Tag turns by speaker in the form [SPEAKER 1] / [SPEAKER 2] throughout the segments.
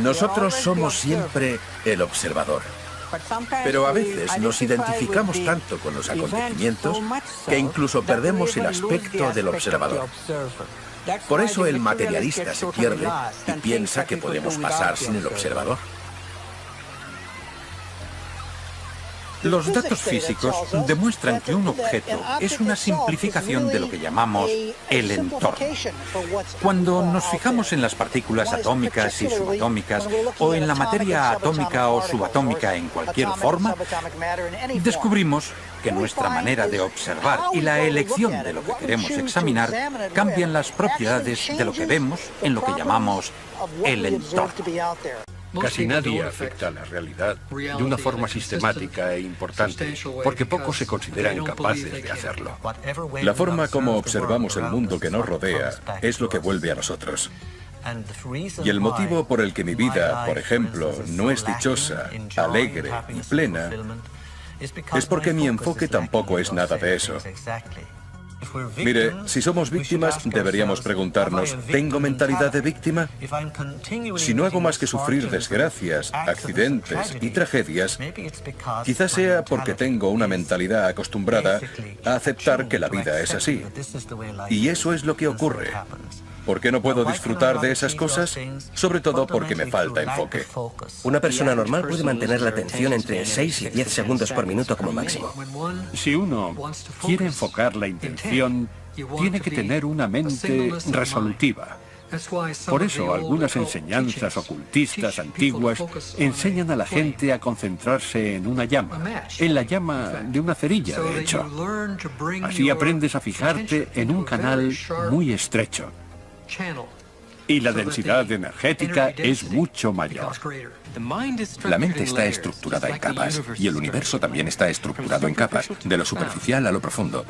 [SPEAKER 1] Nosotros somos siempre el observador. Pero a veces nos identificamos tanto con los acontecimientos que incluso perdemos el aspecto del observador. Por eso el materialista se pierde y piensa que podemos pasar sin el observador.
[SPEAKER 2] Los datos físicos demuestran que un objeto es una simplificación de lo que llamamos el entorno. Cuando nos fijamos en las partículas atómicas y subatómicas, o en la materia atómica o subatómica en cualquier forma, descubrimos que nuestra manera de observar y la elección de lo que queremos examinar cambian las propiedades de lo que vemos en lo que llamamos el entorno.
[SPEAKER 3] Casi nadie afecta a la realidad de una forma sistemática e importante, porque pocos se consideran capaces de hacerlo.
[SPEAKER 1] La forma como observamos el mundo que nos rodea es lo que vuelve a nosotros. Y el motivo por el que mi vida, por ejemplo, no es dichosa, alegre y plena, es porque mi enfoque tampoco es nada de eso. Mire, si somos víctimas, deberíamos preguntarnos, ¿tengo mentalidad de víctima? Si no hago más que sufrir desgracias, accidentes y tragedias, quizás sea porque tengo una mentalidad acostumbrada a aceptar que la vida es así. Y eso es lo que ocurre. ¿Por qué no puedo disfrutar de esas cosas? Sobre todo porque me falta enfoque.
[SPEAKER 4] Una persona normal puede mantener la atención entre 6 y 10 segundos por minuto como máximo.
[SPEAKER 3] Si uno quiere enfocar la intención, tiene que tener una mente resolutiva. Por eso algunas enseñanzas ocultistas antiguas enseñan a la gente a concentrarse en una llama, en la llama de una cerilla, de hecho. Así aprendes a fijarte en un canal muy estrecho. Y la densidad energética es mucho mayor.
[SPEAKER 1] La mente está estructurada en capas y el universo también está estructurado en capas, de lo superficial a lo profundo.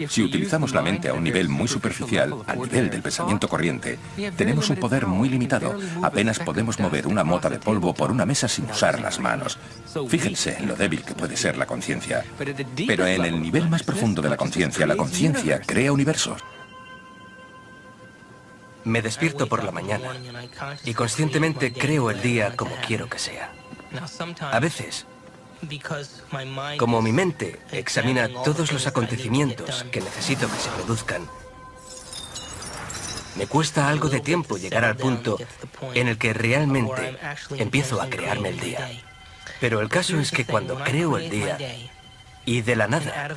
[SPEAKER 1] Si utilizamos la mente a un nivel muy superficial, al nivel del pensamiento corriente, tenemos un poder muy limitado. Apenas podemos mover una mota de polvo por una mesa sin usar las manos. Fíjense en lo débil que puede ser la conciencia. Pero en el nivel más profundo de la conciencia crea universos.
[SPEAKER 4] Me despierto por la mañana y conscientemente creo el día como quiero que sea. A veces, como mi mente examina todos los acontecimientos que necesito que se produzcan, me cuesta algo de tiempo llegar al punto en el que realmente empiezo a crearme el día. Pero el caso es que cuando creo el día y de la nada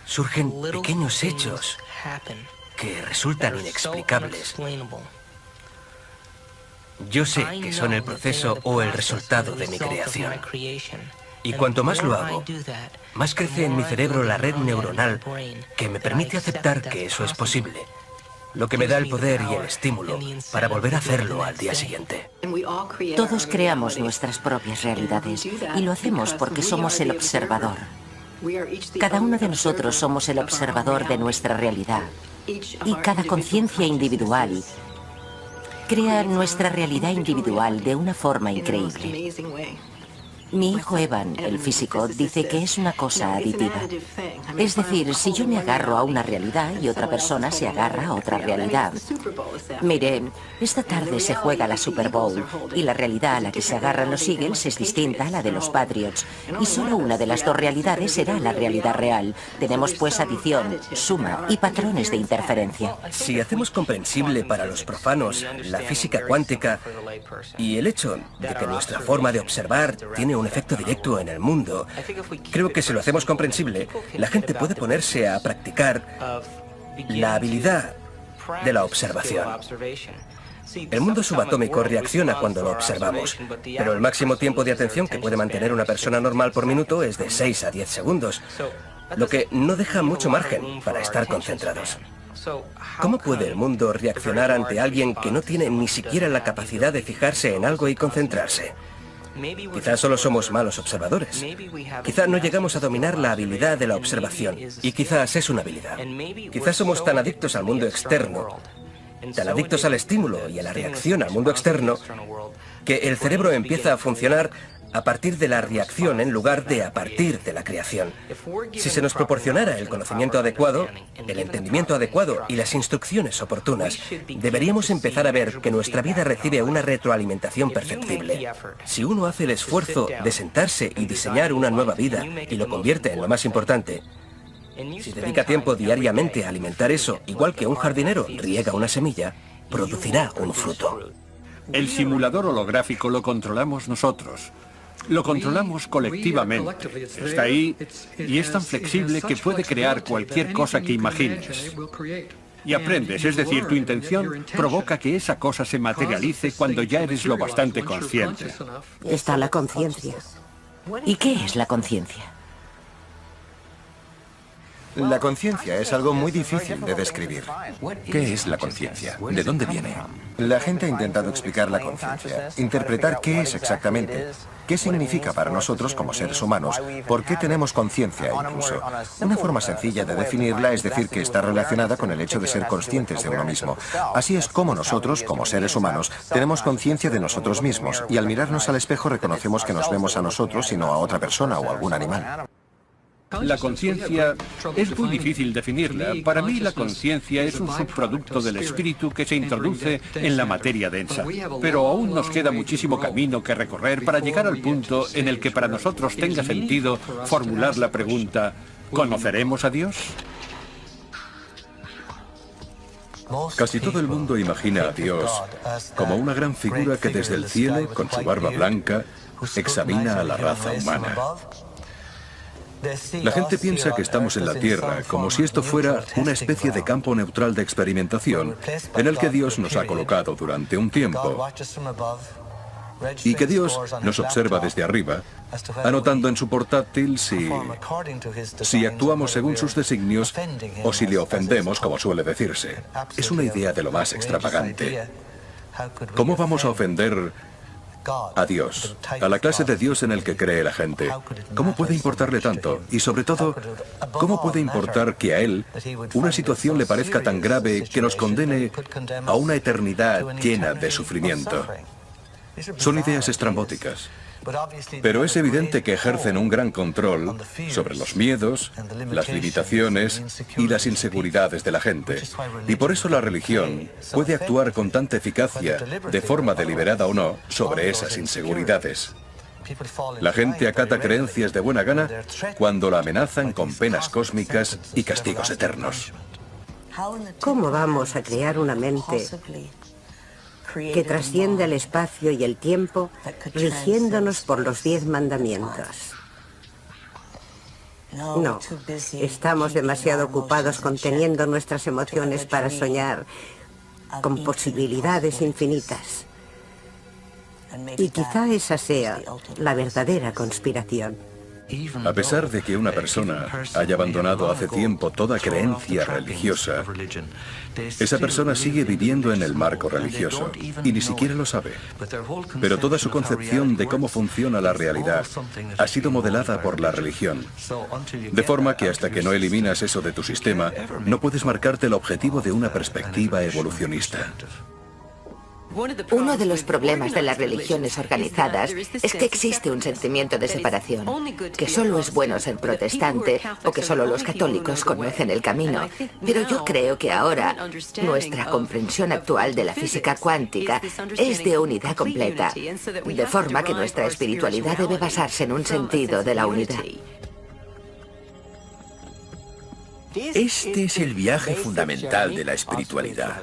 [SPEAKER 4] surgen pequeños hechos que resultan inexplicables. Yo sé que son el proceso o el resultado de mi creación. Y cuanto más lo hago, más crece en mi cerebro la red neuronal que me permite aceptar que eso es posible, lo que me da el poder y el estímulo para volver a hacerlo al día siguiente.
[SPEAKER 5] Todos creamos nuestras propias realidades y lo hacemos porque somos el observador. Cada uno de nosotros somos el observador de nuestra realidad. Y cada conciencia individual crea nuestra realidad individual de una forma increíble. Mi hijo Evan, el físico, dice que es una cosa aditiva. Es decir, si yo me agarro a una realidad y otra persona se agarra a otra realidad. Mire, esta tarde se juega la Super Bowl y la realidad a la que se agarran los Eagles es distinta a la de los Patriots. Y solo una de las dos realidades será la realidad real. Tenemos pues adición, suma y patrones de interferencia.
[SPEAKER 4] Si hacemos comprensible para los profanos la física cuántica y el hecho de que nuestra forma de observar tiene un efecto directo en el mundo, creo que si lo hacemos comprensible, la gente puede ponerse a practicar la habilidad de la observación. El mundo subatómico reacciona cuando lo observamos, pero el máximo tiempo de atención que puede mantener una persona normal por minuto es de 6 a 10 segundos, lo que no deja mucho margen para estar concentrados. ¿Cómo puede el mundo reaccionar ante alguien que no tiene ni siquiera la capacidad de fijarse en algo y concentrarse? Quizás solo somos malos observadores. Quizás no llegamos a dominar la habilidad de la observación. Y quizás es una habilidad. Quizás somos tan adictos al mundo externo, tan adictos al estímulo y a la reacción al mundo externo, que el cerebro empieza a funcionar a partir de la reacción en lugar de a partir de la creación. Si se nos proporcionara el conocimiento adecuado, el entendimiento adecuado y las instrucciones oportunas, deberíamos empezar a ver que nuestra vida recibe una retroalimentación perceptible. Si uno hace el esfuerzo de sentarse y diseñar una nueva vida y lo convierte en lo más importante, si dedica tiempo diariamente a alimentar eso, igual que un jardinero riega una semilla, producirá un fruto.
[SPEAKER 3] El simulador holográfico lo controlamos nosotros. Lo controlamos colectivamente. Está ahí y es tan flexible que puede crear cualquier cosa que imagines. Y aprendes, es decir, tu intención provoca que esa cosa se materialice cuando ya eres lo bastante consciente.
[SPEAKER 6] Está la conciencia.
[SPEAKER 5] ¿Y qué es la conciencia?
[SPEAKER 7] La conciencia es algo muy difícil de describir.
[SPEAKER 8] ¿Qué es la conciencia? ¿De dónde viene?
[SPEAKER 7] La gente ha intentado explicar la conciencia, interpretar qué es exactamente, qué significa para nosotros como seres humanos, por qué tenemos conciencia incluso. Una forma sencilla de definirla es decir que está relacionada con el hecho de ser conscientes de uno mismo. Así es como nosotros, como seres humanos, tenemos conciencia de nosotros mismos y al mirarnos al espejo reconocemos que nos vemos a nosotros y no a otra persona o algún animal.
[SPEAKER 3] La conciencia es muy difícil definirla. Para mí la conciencia es un subproducto del espíritu que se introduce en la materia densa. Pero aún nos queda muchísimo camino que recorrer para llegar al punto en el que para nosotros tenga sentido formular la pregunta, ¿conoceremos a Dios?
[SPEAKER 1] Casi todo el mundo imagina a Dios como una gran figura que desde el cielo, con su barba blanca, examina a la raza humana. La gente piensa que estamos en la Tierra como si esto fuera una especie de campo neutral de experimentación en el que Dios nos ha colocado durante un tiempo y que Dios nos observa desde arriba, anotando en su portátil si actuamos según sus designios o si le ofendemos, como suele decirse. Es una idea de lo más extravagante. ¿Cómo vamos a ofender a Dios, a la clase de Dios en el que cree la gente? ¿Cómo puede importarle tanto? Y sobre todo, ¿cómo puede importar que a Él una situación le parezca tan grave que nos condene a una eternidad llena de sufrimiento? Son ideas estrambóticas. Pero es evidente que ejercen un gran control sobre los miedos, las limitaciones y las inseguridades de la gente. Y por eso la religión puede actuar con tanta eficacia, de forma deliberada o no, sobre esas inseguridades. La gente acata creencias de buena gana cuando la amenazan con penas cósmicas y castigos eternos.
[SPEAKER 6] ¿Cómo vamos a crear una mente que trasciende el espacio y el tiempo, rigiéndonos por los 10 mandamientos? No, estamos demasiado ocupados conteniendo nuestras emociones para soñar con posibilidades infinitas. Y quizá esa sea la verdadera conspiración.
[SPEAKER 1] A pesar de que una persona haya abandonado hace tiempo toda creencia religiosa, esa persona sigue viviendo en el marco religioso y ni siquiera lo sabe. Pero toda su concepción de cómo funciona la realidad ha sido modelada por la religión. De forma que hasta que no eliminas eso de tu sistema, no puedes marcarte el objetivo de una perspectiva evolucionista.
[SPEAKER 5] Uno de los problemas de las religiones organizadas es que existe un sentimiento de separación, que solo es bueno ser protestante o que solo los católicos conocen el camino. Pero yo creo que ahora nuestra comprensión actual de la física cuántica es de unidad completa, de forma que nuestra espiritualidad debe basarse en un sentido de la unidad.
[SPEAKER 8] Este es el viaje fundamental de la espiritualidad.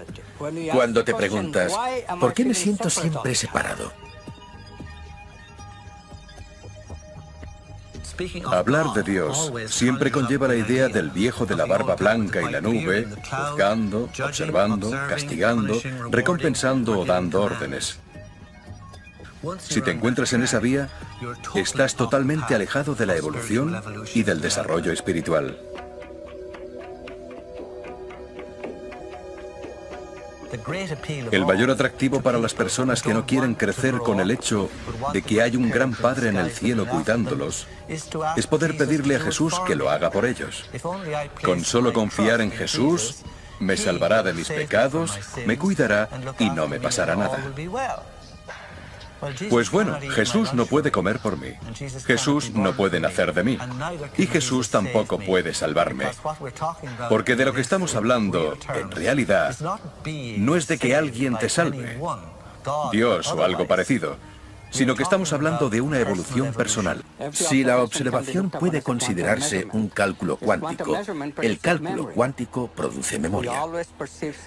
[SPEAKER 8] Cuando te preguntas, ¿por qué me siento siempre separado?
[SPEAKER 1] Hablar de Dios siempre conlleva la idea del viejo de la barba blanca y la nube, juzgando, observando, castigando, recompensando o dando órdenes. Si te encuentras en esa vía, estás totalmente alejado de la evolución y del desarrollo espiritual. El mayor atractivo para las personas que no quieren crecer con el hecho de que hay un gran Padre en el cielo cuidándolos es poder pedirle a Jesús que lo haga por ellos. Con solo confiar en Jesús, me salvará de mis pecados, me cuidará y no me pasará nada. Pues bueno, Jesús no puede comer por mí. Jesús no puede nacer de mí. Y Jesús tampoco puede salvarme. Porque de lo que estamos hablando, en realidad, no es de que alguien te salve, Dios o algo parecido, sino que estamos hablando de una evolución personal.
[SPEAKER 8] Si la observación puede considerarse un cálculo cuántico, el cálculo cuántico produce memoria.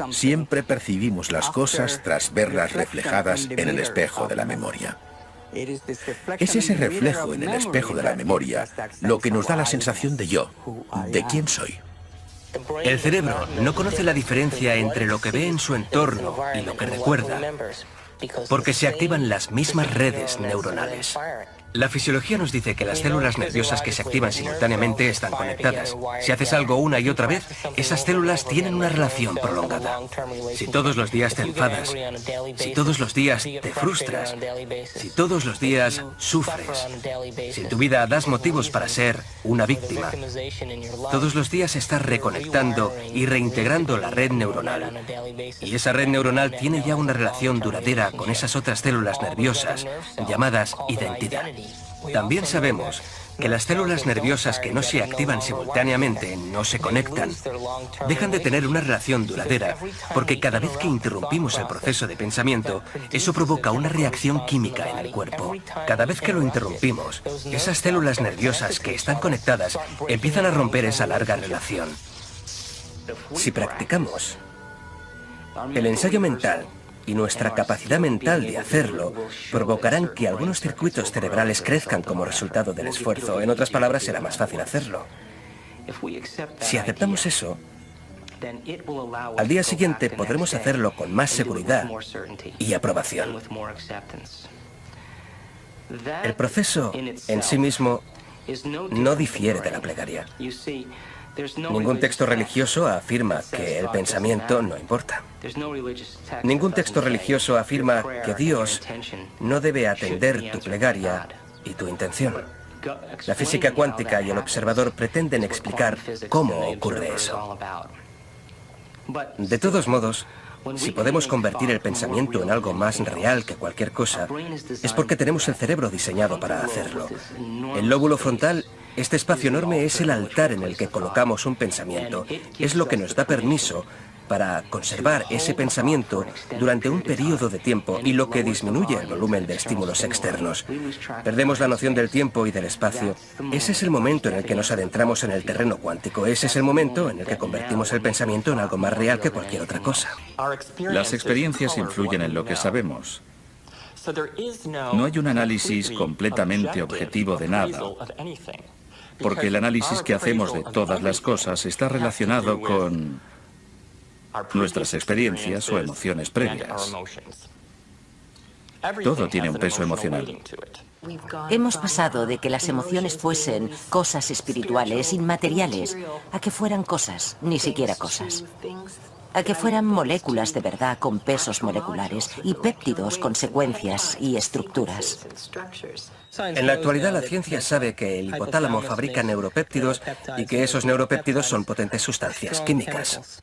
[SPEAKER 8] Siempre percibimos las cosas tras verlas reflejadas en el espejo de la memoria. Es ese reflejo en el espejo de la memoria lo que nos da la sensación de yo, de quién soy.
[SPEAKER 4] El cerebro no conoce la diferencia entre lo que ve en su entorno y lo que recuerda, porque se activan las mismas redes neuronales. La fisiología nos dice que las células nerviosas que se activan simultáneamente están conectadas. Si haces algo una y otra vez, esas células tienen una relación prolongada. Si todos los días te enfadas, si todos los días te frustras, si todos los días sufres, si en tu vida das motivos para ser una víctima, todos los días estás reconectando y reintegrando la red neuronal. Y esa red neuronal tiene ya una relación duradera con esas otras células nerviosas llamadas identidad. También sabemos que las células nerviosas que no se activan simultáneamente, no se conectan, dejan de tener una relación duradera, porque cada vez que interrumpimos el proceso de pensamiento, eso provoca una reacción química en el cuerpo. Cada vez que lo interrumpimos, esas células nerviosas que están conectadas empiezan a romper esa larga relación. Si practicamos, el ensayo mental y nuestra capacidad mental de hacerlo provocarán que algunos circuitos cerebrales crezcan como resultado del esfuerzo. En otras palabras, será más fácil hacerlo. Si aceptamos eso, al día siguiente podremos hacerlo con más seguridad y aprobación. El proceso en sí mismo no difiere de la plegaria. Ningún texto religioso afirma que el pensamiento no importa. Ningún texto religioso afirma que Dios no debe atender tu plegaria y tu intención. La física cuántica y el observador pretenden explicar cómo ocurre eso. De todos modos, si podemos convertir el pensamiento en algo más real que cualquier cosa, es porque tenemos el cerebro diseñado para hacerlo. El lóbulo frontal, este espacio enorme, es el altar en el que colocamos un pensamiento. Es lo que nos da permiso para conservar ese pensamiento durante un periodo de tiempo y lo que disminuye el volumen de estímulos externos. Perdemos la noción del tiempo y del espacio. Ese es el momento en el que nos adentramos en el terreno cuántico. Ese es el momento en el que convertimos el pensamiento en algo más real que cualquier otra cosa.
[SPEAKER 9] Las experiencias influyen en lo que sabemos. No hay un análisis completamente objetivo de nada, porque el análisis que hacemos de todas las cosas está relacionado con nuestras experiencias o emociones previas. Todo tiene un peso emocional.
[SPEAKER 5] Hemos pasado de que las emociones fuesen cosas espirituales, inmateriales, a que fueran cosas, ni siquiera cosas. A que fueran moléculas de verdad con pesos moleculares y péptidos con secuencias y estructuras.
[SPEAKER 4] En la actualidad la ciencia sabe que el hipotálamo fabrica neuropéptidos y que esos neuropéptidos son potentes sustancias químicas.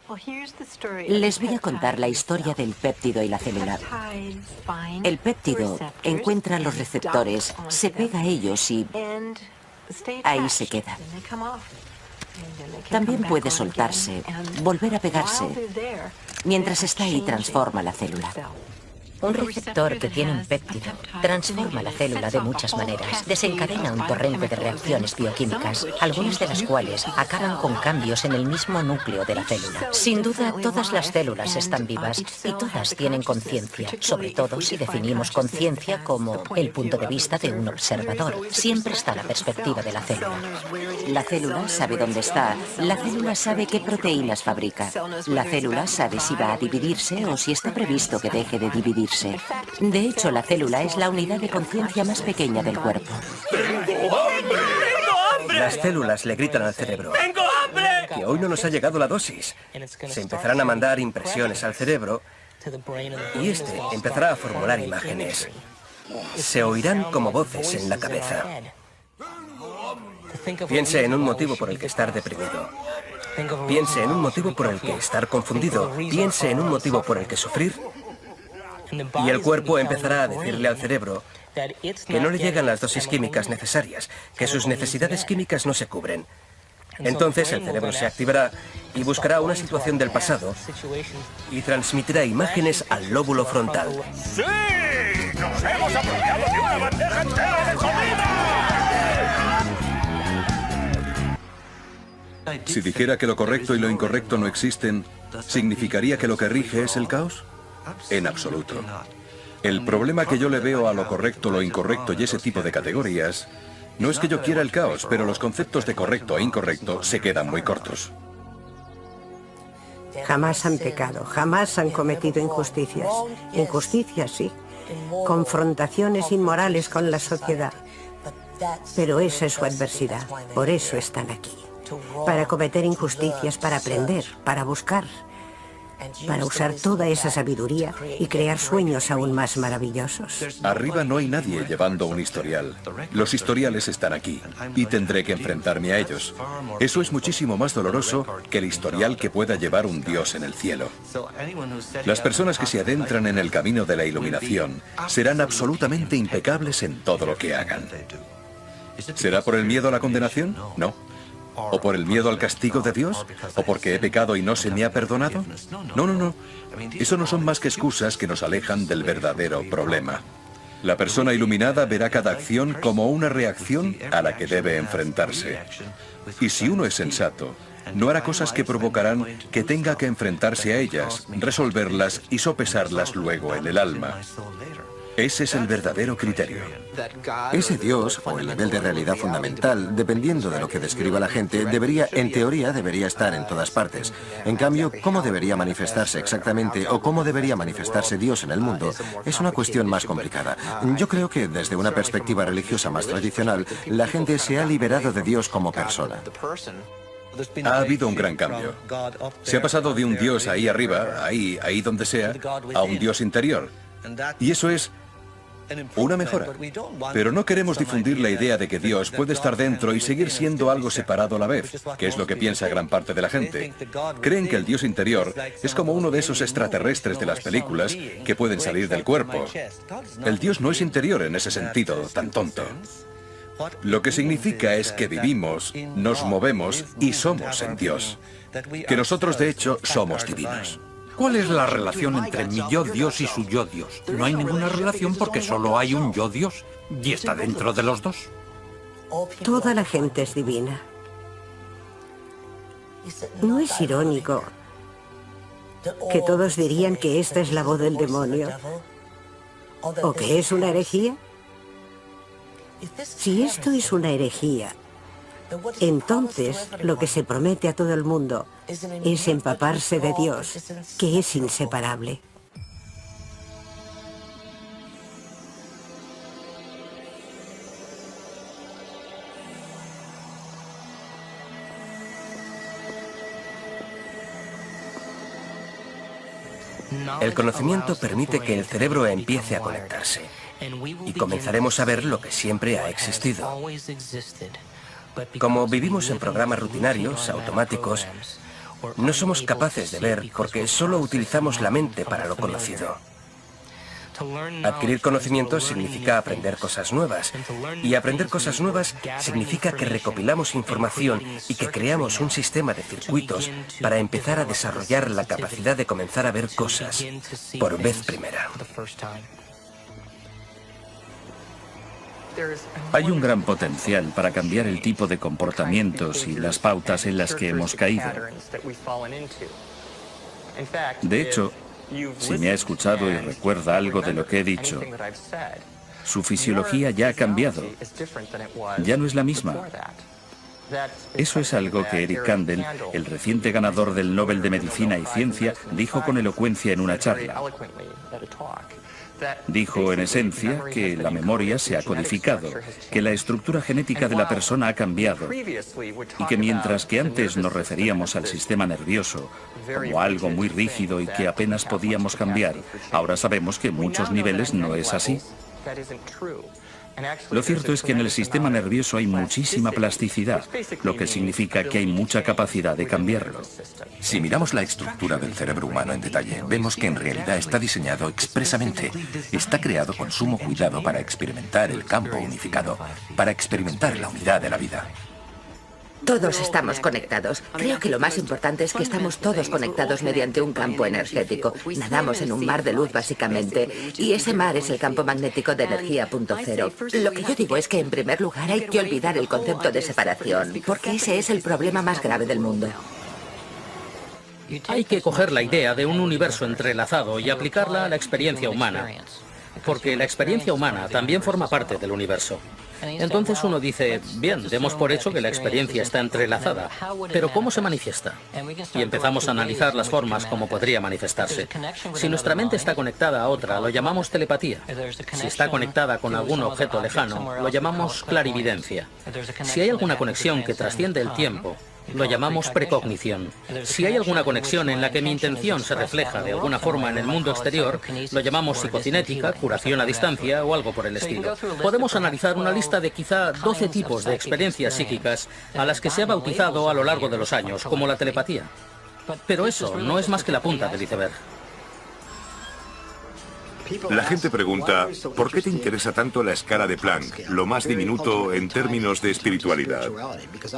[SPEAKER 5] Les voy a contar la historia del péptido y la célula. El péptido encuentra los receptores, se pega a ellos y ahí se queda. También puede soltarse, volver a pegarse. Mientras está ahí, transforma la célula. Un receptor que tiene un péptido transforma la célula de muchas maneras. Desencadena un torrente de reacciones bioquímicas, algunas de las cuales acaban con cambios en el mismo núcleo de la célula. Sin duda, todas las células están vivas y todas tienen conciencia, sobre todo si definimos conciencia como el punto de vista de un observador. Siempre está la perspectiva de la célula. La célula sabe dónde está. La célula sabe qué proteínas fabrica. La célula sabe si va a dividirse o si está previsto que deje de dividirse. De hecho, la célula es la unidad de conciencia más pequeña del cuerpo.
[SPEAKER 4] Las células le gritan al cerebro: ¡tengo hambre! Que hoy no nos ha llegado la dosis. Se empezarán a mandar impresiones al cerebro y este empezará a formular imágenes. Se oirán como voces en la cabeza. Piense en un motivo por el que estar deprimido. Piense en un motivo por el que estar confundido. Piense en un motivo por el que sufrir. Y el cuerpo empezará a decirle al cerebro que no le llegan las dosis químicas necesarias, que sus necesidades químicas no se cubren. Entonces el cerebro se activará y buscará una situación del pasado y transmitirá imágenes al lóbulo frontal.
[SPEAKER 10] ¡Sí! ¡Nos hemos apropiado de una bandeja entera de comida!
[SPEAKER 1] Si dijera que lo correcto y lo incorrecto no existen, ¿significaría que lo que rige es el caos? En absoluto. El problema que yo le veo a lo correcto, lo incorrecto y ese tipo de categorías no es que yo quiera el caos, pero los conceptos de correcto e incorrecto se quedan muy cortos.
[SPEAKER 6] Jamás han pecado, jamás han cometido injusticias. Injusticias, sí. Confrontaciones inmorales con la sociedad. Pero esa es su adversidad. Por eso están aquí. Para cometer injusticias, para aprender, para buscar. Para usar toda esa sabiduría y crear sueños aún más maravillosos.
[SPEAKER 1] Arriba no hay nadie llevando un historial. Los historiales están aquí y tendré que enfrentarme a ellos. Eso es muchísimo más doloroso que el historial que pueda llevar un Dios en el cielo. Las personas que se adentran en el camino de la iluminación serán absolutamente impecables en todo lo que hagan. ¿Será por el miedo a la condenación? No. ¿O por el miedo al castigo de Dios? ¿O porque he pecado y no se me ha perdonado? No, no, no. Eso no son más que excusas que nos alejan del verdadero problema. La persona iluminada verá cada acción como una reacción a la que debe enfrentarse. Y si uno es sensato, no hará cosas que provocarán que tenga que enfrentarse a ellas, resolverlas y sopesarlas luego en el alma. Ese es el verdadero criterio.
[SPEAKER 7] Ese Dios, o el nivel de realidad fundamental, dependiendo de lo que describa la gente, en teoría, debería estar en todas partes. En cambio, ¿cómo debería manifestarse exactamente o cómo debería manifestarse Dios en el mundo? Es una cuestión más complicada. Yo creo que desde una perspectiva religiosa más tradicional, la gente se ha liberado de Dios como persona.
[SPEAKER 1] Ha habido un gran cambio. Se ha pasado de un Dios ahí arriba, ahí donde sea, a un Dios interior. Y eso es una mejora. Pero no queremos difundir la idea de que Dios puede estar dentro y seguir siendo algo separado a la vez, que es lo que piensa gran parte de la gente. Creen que el Dios interior es como uno de esos extraterrestres de las películas que pueden salir del cuerpo. El Dios no es interior en ese sentido tan tonto. Lo que significa es que vivimos, nos movemos y somos en Dios. Que nosotros de hecho somos divinos.
[SPEAKER 2] ¿Cuál es la relación entre mi yo Dios y su yo Dios? No hay ninguna relación porque solo hay un yo Dios y está dentro de los dos.
[SPEAKER 6] Toda la gente es divina. ¿No es irónico que todos dirían que esta es la voz del demonio? ¿O que es una herejía? Si esto es una herejía, entonces lo que se promete a todo el mundo es empaparse de Dios, que es inseparable.
[SPEAKER 4] El conocimiento permite que el cerebro empiece a conectarse y comenzaremos a ver lo que siempre ha existido. Como vivimos en programas rutinarios, automáticos, no somos capaces de ver porque solo utilizamos la mente para lo conocido. Adquirir conocimiento significa aprender cosas nuevas, y aprender cosas nuevas significa que recopilamos información y que creamos un sistema de circuitos para empezar a desarrollar la capacidad de comenzar a ver cosas por vez primera.
[SPEAKER 9] Hay un gran potencial para cambiar el tipo de comportamientos y las pautas en las que hemos caído. De hecho, si me ha escuchado y recuerda algo de lo que he dicho, su fisiología ya ha cambiado. Ya no es la misma. Eso es algo que Eric Kandel, el reciente ganador del Nobel de Medicina y Ciencia, dijo con elocuencia en una charla. Dijo, en esencia, que la memoria se ha codificado, que la estructura genética de la persona ha cambiado y que mientras que antes nos referíamos al sistema nervioso como algo muy rígido y que apenas podíamos cambiar, ahora sabemos que en muchos niveles no es así. Lo cierto es que en el sistema nervioso hay muchísima plasticidad, lo que significa que hay mucha capacidad de cambiarlo.
[SPEAKER 7] Si miramos la estructura del cerebro humano en detalle, vemos que en realidad está diseñado expresamente. Está creado con sumo cuidado para experimentar el campo unificado, para experimentar la unidad de la vida.
[SPEAKER 5] Todos estamos conectados. Creo que lo más importante es que estamos todos conectados mediante un campo energético. Nadamos en un mar de luz, básicamente, y ese mar es el campo magnético de energía punto cero. Lo que yo digo es que, en primer lugar, hay que olvidar el concepto de separación, porque ese es el problema más grave del mundo.
[SPEAKER 11] Hay que coger la idea de un universo entrelazado y aplicarla a la experiencia humana, porque la experiencia humana también forma parte del universo. Entonces uno dice, bien, demos por hecho que la experiencia está entrelazada, pero ¿cómo se manifiesta? Y empezamos a analizar las formas como podría manifestarse. Si nuestra mente está conectada a otra, lo llamamos telepatía. Si está conectada con algún objeto lejano, lo llamamos clarividencia. Si hay alguna conexión que trasciende el tiempo, lo llamamos precognición. Si hay alguna conexión en la que mi intención se refleja de alguna forma en el mundo exterior, lo llamamos psicocinética, curación a distancia o algo por el estilo. Podemos analizar una lista de quizá 12 tipos de experiencias psíquicas a las que se ha bautizado a lo largo de los años, como la telepatía. Pero eso no es más que la punta del iceberg.
[SPEAKER 10] La gente pregunta, ¿por qué te interesa tanto la escala de Planck, lo más diminuto en términos de espiritualidad?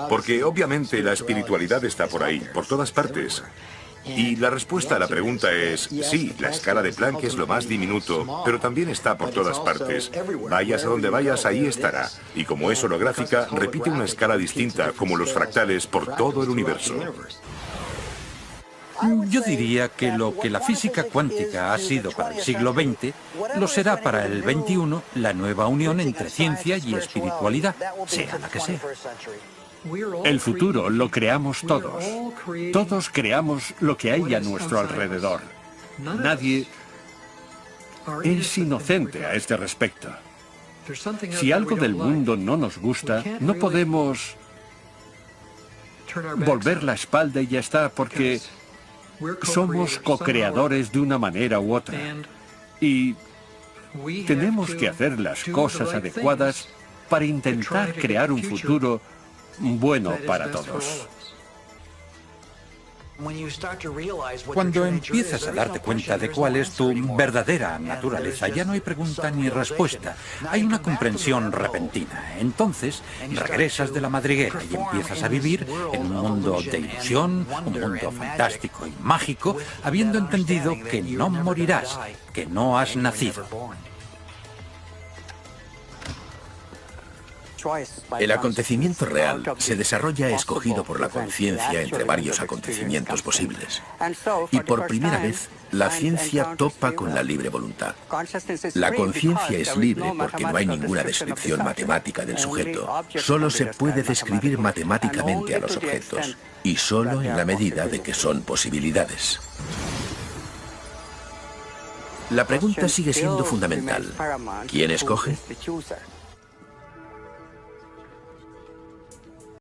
[SPEAKER 10] Porque obviamente la espiritualidad está por ahí, por todas partes. Y la respuesta a la pregunta es, sí, la escala de Planck es lo más diminuto, pero también está por todas partes. Vayas a donde vayas, ahí estará. Y como es holográfica, repite una escala distinta, como los fractales, por todo el universo.
[SPEAKER 2] Yo diría que lo que la física cuántica ha sido para el siglo XX, lo será para el XXI la nueva unión entre ciencia y espiritualidad, sea la que sea.
[SPEAKER 3] El futuro lo creamos todos. Todos creamos lo que hay a nuestro alrededor. Nadie es inocente a este respecto. Si algo del mundo no nos gusta, no podemos volver la espalda y ya está, porque somos co-creadores de una manera u otra. Y tenemos que hacer las cosas adecuadas para intentar crear un futuro bueno para todos.
[SPEAKER 2] Cuando empiezas a darte cuenta de cuál es tu verdadera naturaleza, ya no hay pregunta ni respuesta. Hay una comprensión repentina. Entonces, regresas de la madriguera y empiezas a vivir en un mundo de ilusión, un mundo fantástico y mágico, habiendo entendido que no morirás, que no has nacido.
[SPEAKER 8] El acontecimiento real se desarrolla escogido por la conciencia entre varios acontecimientos posibles. Y por primera vez, la ciencia topa con la libre voluntad. La conciencia es libre porque no hay ninguna descripción matemática del sujeto. Solo se puede describir matemáticamente a los objetos, y solo en la medida de que son posibilidades. La pregunta sigue siendo fundamental. ¿Quién escoge?